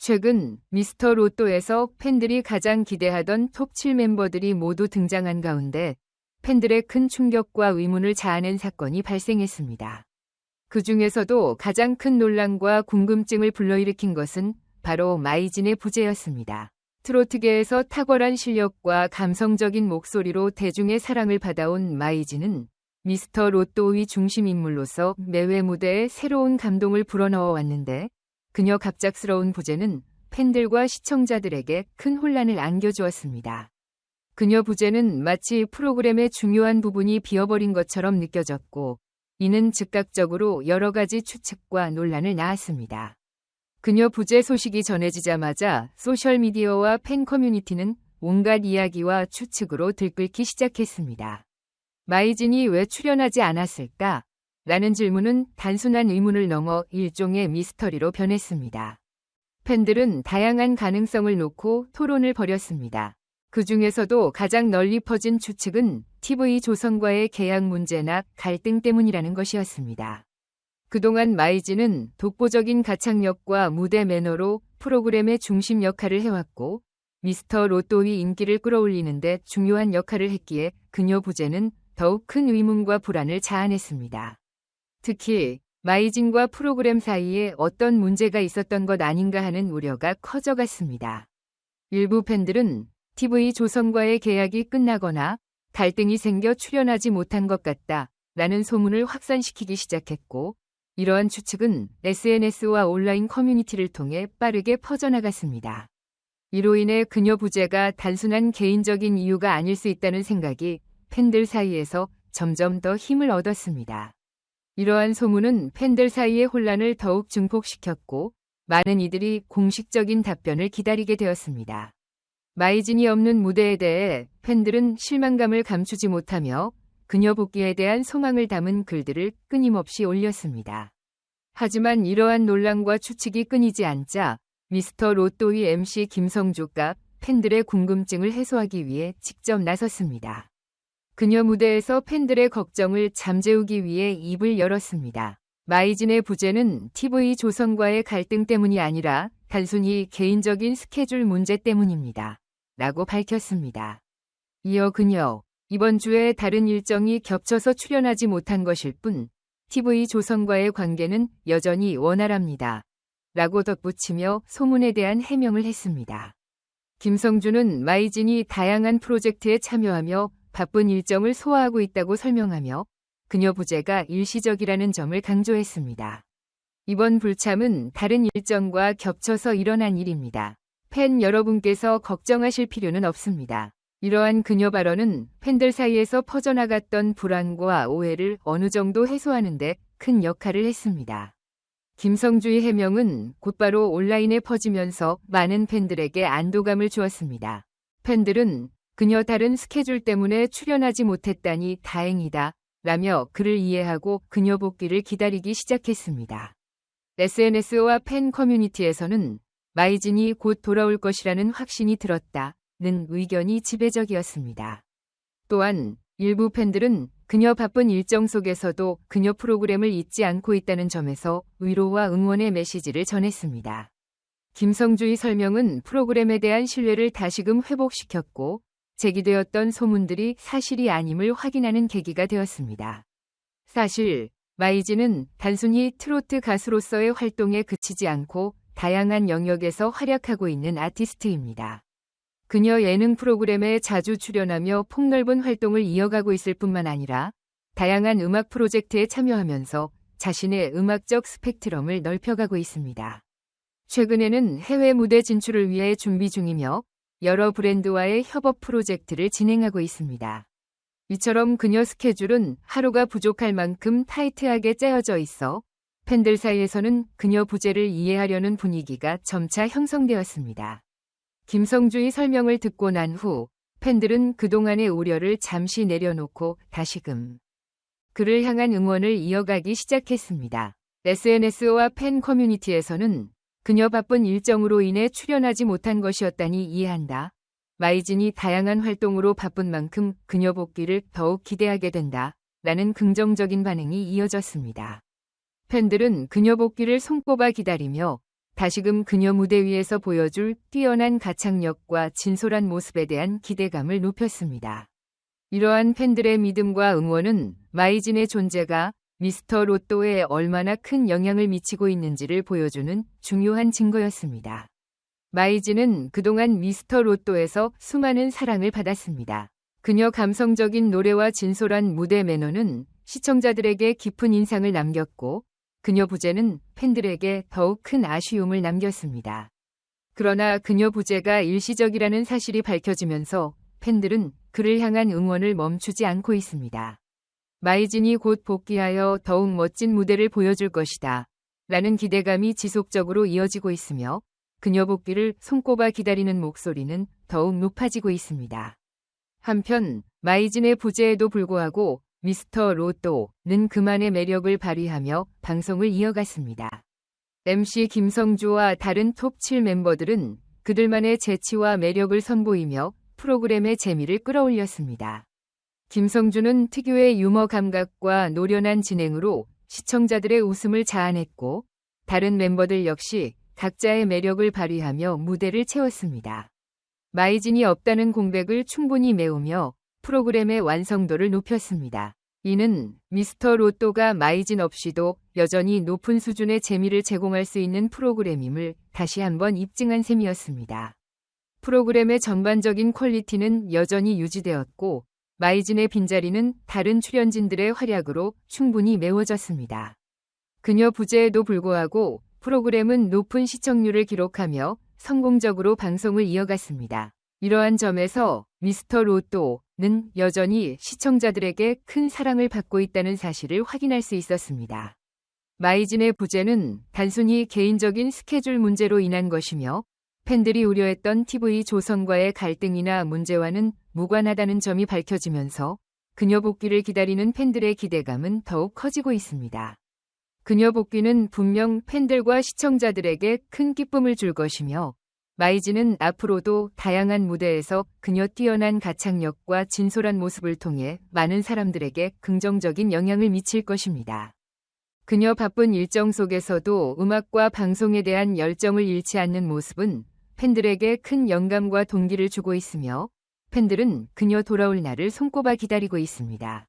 최근 미스터 로또에서 팬들이 가장 기대하던 톱 7 멤버들이 모두 등장한 가운데 팬들의 큰 충격과 의문을 자아낸 사건이 발생했습니다. 그 중에서도 가장 큰 논란과 궁금증을 불러일으킨 것은 바로 마이진의 부재였습니다. 트로트계에서 탁월한 실력과 감성적인 목소리로 대중의 사랑을 받아온 마이진은 미스터 로또의 중심 인물로서 매회 무대에 새로운 감동을 불어넣어 왔는데 그녀 갑작스러운 부재는 팬들과 시청자들에게 큰 혼란을 안겨주었습니다. 그녀 부재는 마치 프로그램의 중요한 부분이 비어버린 것처럼 느껴졌고 이는 즉각적으로 여러 가지 추측과 논란을 낳았습니다. 그녀 부재 소식이 전해지자마자 소셜미디어와 팬 커뮤니티는 온갖 이야기와 추측으로 들끓기 시작했습니다. 마이진이 왜 출연하지 않았을까? 라는 질문은 단순한 의문을 넘어 일종의 미스터리로 변했습니다. 팬들은 다양한 가능성을 놓고 토론을 벌였습니다. 그 중에서도 가장 널리 퍼진 추측은 TV조선과의 계약 문제나 갈등 때문이라는 것이었습니다. 그동안 마이진은 독보적인 가창력과 무대 매너로 프로그램의 중심 역할을 해왔고 미스터 로또의 인기를 끌어올리는데 중요한 역할을 했기에 그녀 부재는 더욱 큰 의문과 불안을 자아냈습니다. 특히 마이진과 프로그램 사이에 어떤 문제가 있었던 것 아닌가 하는 우려가 커져갔습니다. 일부 팬들은 TV조선과의 계약이 끝나거나 갈등이 생겨 출연하지 못한 것 같다 라는 소문을 확산시키기 시작했고 이러한 추측은 SNS와 온라인 커뮤니티를 통해 빠르게 퍼져나갔습니다. 이로 인해 그녀 부재가 단순한 개인적인 이유가 아닐 수 있다는 생각이 팬들 사이에서 점점 더 힘을 얻었습니다. 이러한 소문은 팬들 사이의 혼란을 더욱 증폭시켰고 많은 이들이 공식적인 답변을 기다리게 되었습니다. 마이진이 없는 무대에 대해 팬들은 실망감을 감추지 못하며 그녀 복귀에 대한 소망을 담은 글들을 끊임없이 올렸습니다. 하지만 이러한 논란과 추측이 끊이지 않자 미스터 로또의 MC 김성주가 팬들의 궁금증을 해소하기 위해 직접 나섰습니다. 그녀 무대에서 팬들의 걱정을 잠재우기 위해 입을 열었습니다. 마이진의 부재는 TV조선과의 갈등 때문이 아니라 단순히 개인적인 스케줄 문제 때문입니다. 라고 밝혔습니다. 이어 그녀, 이번 주에 다른 일정이 겹쳐서 출연하지 못한 것일 뿐 TV조선과의 관계는 여전히 원활합니다. 라고 덧붙이며 소문에 대한 해명을 했습니다. 김성주는 마이진이 다양한 프로젝트에 참여하며 바쁜 일정을 소화하고 있다고 설명하며 그녀 부재가 일시적이라는 점을 강조했습니다. 이번 불참은 다른 일정과 겹쳐서 일어난 일입니다. 팬 여러분께서 걱정하실 필요는 없습니다. 이러한 그녀 발언은 팬들 사이에서 퍼져나갔던 불안과 오해를 어느 정도 해소하는 데 큰 역할을 했습니다. 김성주의 해명은 곧바로 온라인에 퍼지면서 많은 팬들에게 안도감을 주었습니다. 팬들은 그녀 다른 스케줄 때문에 출연하지 못했다니 다행이다 라며 그를 이해하고 그녀 복귀를 기다리기 시작했습니다. SNS와 팬 커뮤니티에서는 마이진이 곧 돌아올 것이라는 확신이 들었다는 의견이 지배적이었습니다. 또한 일부 팬들은 그녀 바쁜 일정 속에서도 그녀 프로그램을 잊지 않고 있다는 점에서 위로와 응원의 메시지를 전했습니다. 김성주의 설명은 프로그램에 대한 신뢰를 다시금 회복시켰고 제기되었던 소문들이 사실이 아님을 확인하는 계기가 되었습니다. 사실 마이진은 단순히 트로트 가수로서의 활동에 그치지 않고 다양한 영역에서 활약하고 있는 아티스트입니다. 그녀 예능 프로그램에 자주 출연하며 폭넓은 활동을 이어가고 있을 뿐만 아니라 다양한 음악 프로젝트에 참여하면서 자신의 음악적 스펙트럼을 넓혀가고 있습니다. 최근에는 해외 무대 진출을 위해 준비 중이며 여러 브랜드와의 협업 프로젝트를 진행하고 있습니다. 이처럼 그녀 스케줄은 하루가 부족할 만큼 타이트하게 짜여져 있어 팬들 사이에서는 그녀 부재를 이해하려는 분위기가 점차 형성되었습니다. 김성주의 설명을 듣고 난 후 팬들은 그동안의 우려를 잠시 내려놓고 다시금 그를 향한 응원을 이어가기 시작했습니다. SNS와 팬 커뮤니티에서는 그녀 바쁜 일정으로 인해 출연하지 못한 것이었다니 이해한다. 마이진이 다양한 활동으로 바쁜 만큼 그녀 복귀를 더욱 기대하게 된다. 라는 긍정적인 반응이 이어졌습니다. 팬들은 그녀 복귀를 손꼽아 기다리며 다시금 그녀 무대 위에서 보여줄 뛰어난 가창력과 진솔한 모습에 대한 기대감을 높였습니다. 이러한 팬들의 믿음과 응원은 마이진의 존재가 미스터 로또에 얼마나 큰 영향을 미치고 있는지를 보여주는 중요한 증거였습니다. 마이진은 그동안 미스터 로또에서 수많은 사랑을 받았습니다. 그녀 감성적인 노래와 진솔한 무대 매너는 시청자들에게 깊은 인상을 남겼고, 그녀 부재는 팬들에게 더욱 큰 아쉬움을 남겼습니다. 그러나 그녀 부재가 일시적이라는 사실이 밝혀지면서 팬들은 그를 향한 응원을 멈추지 않고 있습니다. 마이진이 곧 복귀하여 더욱 멋진 무대를 보여줄 것이다 라는 기대감이 지속적으로 이어지고 있으며, 그녀 복귀를 손꼽아 기다리는 목소리는 더욱 높아지고 있습니다. 한편 마이진의 부재에도 불구하고 미스터 로또는 그만의 매력을 발휘하며 방송을 이어갔습니다. MC 김성주와 다른 톱 7 멤버들은 그들만의 재치와 매력을 선보이며 프로그램의 재미를 끌어올렸습니다. 김성주는 특유의 유머 감각과 노련한 진행으로 시청자들의 웃음을 자아냈고, 다른 멤버들 역시 각자의 매력을 발휘하며 무대를 채웠습니다. 마이진이 없다는 공백을 충분히 메우며 프로그램의 완성도를 높였습니다. 이는 미스터 로또가 마이진 없이도 여전히 높은 수준의 재미를 제공할 수 있는 프로그램임을 다시 한번 입증한 셈이었습니다. 프로그램의 전반적인 퀄리티는 여전히 유지되었고, 마이진의 빈자리는 다른 출연진들의 활약으로 충분히 메워졌습니다. 그녀 부재에도 불구하고 프로그램은 높은 시청률을 기록하며 성공적으로 방송을 이어갔습니다. 이러한 점에서 미스터 로또는 여전히 시청자들에게 큰 사랑을 받고 있다는 사실을 확인할 수 있었습니다. 마이진의 부재는 단순히 개인적인 스케줄 문제로 인한 것이며, 팬들이 우려했던 TV 조선과의 갈등이나 문제와는 무관하다는 점이 밝혀지면서 그녀 복귀를 기다리는 팬들의 기대감은 더욱 커지고 있습니다. 그녀 복귀는 분명 팬들과 시청자들에게 큰 기쁨을 줄 것이며, 마이진은 앞으로도 다양한 무대에서 그녀 뛰어난 가창력과 진솔한 모습을 통해 많은 사람들에게 긍정적인 영향을 미칠 것입니다. 그녀 바쁜 일정 속에서도 음악과 방송에 대한 열정을 잃지 않는 모습은 팬들에게 큰 영감과 동기를 주고 있으며, 팬들은 그녀 돌아올 날을 손꼽아 기다리고 있습니다.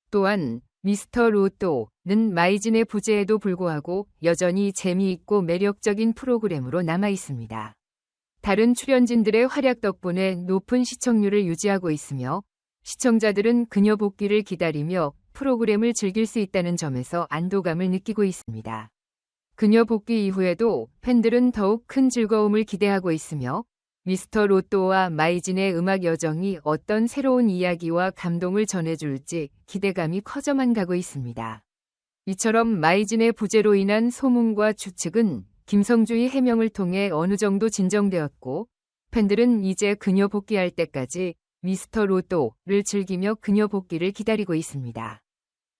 또한 미스터 로또는 마이진의 부재에도 불구하고 여전히 재미있고 매력적인 프로그램으로 남아 있습니다. 다른 출연진들의 활약 덕분에 높은 시청률을 유지하고 있으며, 시청자들은 그녀 복귀를 기다리며 프로그램을 즐길 수 있다는 점에서 안도감을 느끼고 있습니다. 그녀 복귀 이후에도 팬들은 더욱 큰 즐거움을 기대하고 있으며, 미스터 로또와 마이진의 음악 여정이 어떤 새로운 이야기와 감동을 전해줄지 기대감이 커져만 가고 있습니다. 이처럼 마이진의 부재로 인한 소문과 추측은 김성주의 해명을 통해 어느 정도 진정되었고, 팬들은 이제 그녀 복귀할 때까지 미스터 로또를 즐기며 그녀 복귀를 기다리고 있습니다.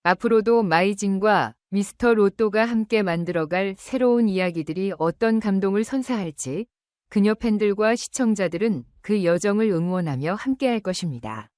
앞으로도 마이진과 미스터 로또가 함께 만들어갈 새로운 이야기들이 어떤 감동을 선사할지 그녀 팬들과 시청자들은 그 여정을 응원하며 함께할 것입니다.